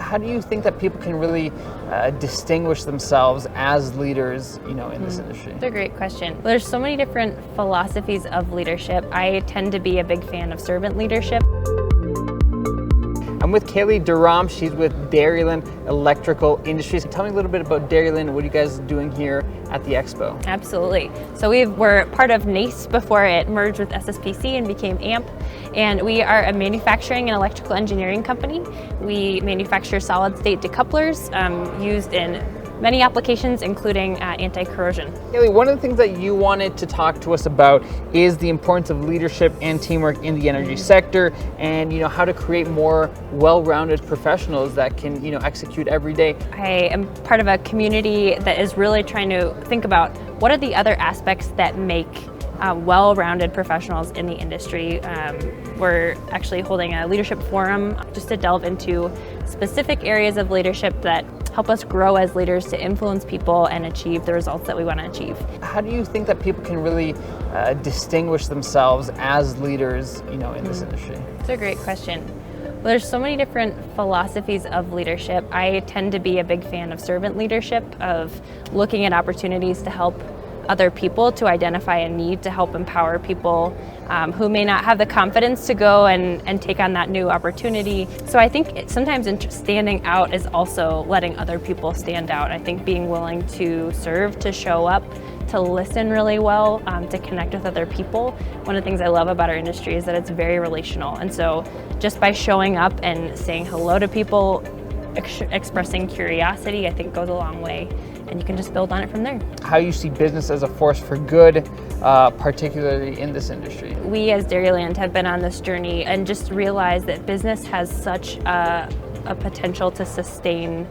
How do you think that people can really distinguish themselves as leaders, in this industry? That's a great question. There's so many different philosophies of leadership. I tend to be a big fan of servant leadership. I'm with Kaylee Durham. She's with Dairyland Electrical Industries. Tell me a little bit about Dairyland. What are you guys doing here at the expo? Absolutely. So we were part of NACE before it merged with SSPC and became AMP. And we are a manufacturing and electrical engineering company. We manufacture solid state decouplers used in many applications, including anti-corrosion. Kaylee, one of the things that you wanted to talk to us about is the importance of leadership and teamwork in the energy sector, and how to create more well-rounded professionals that can execute every day. I am part of a community that is really trying to think about what are the other aspects that make well-rounded professionals in the industry. We're actually holding a leadership forum just to delve into specific areas of leadership that help us grow as leaders to influence people and achieve the results that we want to achieve. How do you think that people can really distinguish themselves as leaders, in this industry? That's a great question. Well, there's so many different philosophies of leadership. I tend to be a big fan of servant leadership, of looking at opportunities to help other people, to identify a need, to help empower people who may not have the confidence to go and take on that new opportunity. So I think sometimes standing out is also letting other people stand out. I think being willing to serve, to show up, to listen really well, to connect with other people. One of the things I love about our industry is that it's very relational. And so just by showing up and saying hello to people, expressing curiosity, I think goes a long way. And you can just build on it from there. How you see business as a force for good, particularly in this industry? We as Dairyland have been on this journey and just realized that business has such a potential to sustain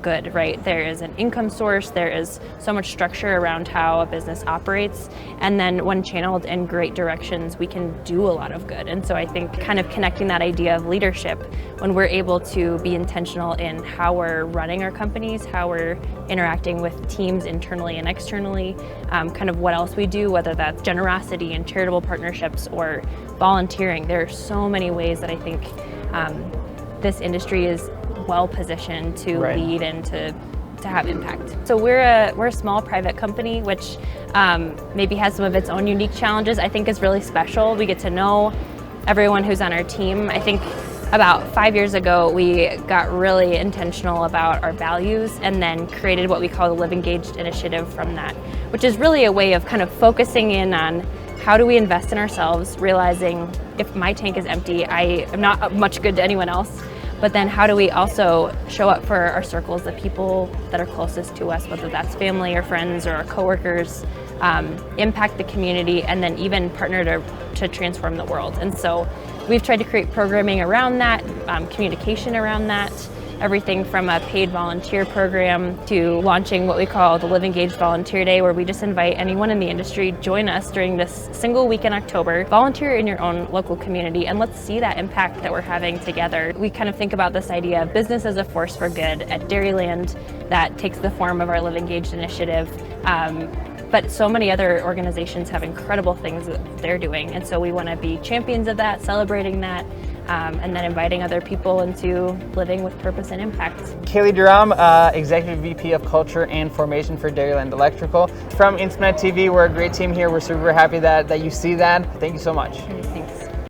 good, right? There is an income source, there is so much structure around how a business operates, and then when channeled in great directions, we can do a lot of good. And so I think kind of connecting that idea of leadership, when we're able to be intentional in how we're running our companies, how we're interacting with teams internally and externally, kind of what else we do, whether that's generosity and charitable partnerships or volunteering. There are so many ways that I think this industry is well positioned to lead and to have impact. So we're a small private company, which maybe has some of its own unique challenges. I think is really special. We get to know everyone who's on our team. I think about 5 years ago, we got really intentional about our values and then created what we call the Live Engaged initiative from that, which is really a way of kind of focusing in on how do we invest in ourselves, realizing if my tank is empty, I am not much good to anyone else. But then how do we also show up for our circles, the people that are closest to us, whether that's family or friends or our coworkers, impact the community, and then even partner to transform the world. And so we've tried to create programming around that, communication around that, everything from a paid volunteer program to launching what we call the Live Engaged Volunteer Day, where we just invite anyone in the industry, join us during this single week in October, volunteer in your own local community, and let's see that impact that we're having together. We kind of think about this idea of business as a force for good at Dairyland that takes the form of our Live Engaged initiative. But so many other organizations have incredible things that they're doing, and so we want to be champions of that, celebrating that, and then inviting other people into living with purpose and impact. Kaylee Durham, Executive VP of Culture and Formation for Dairyland Electrical. From Internet TV, we're a great team here. We're super happy that you see that. Thank you so much. Thank you.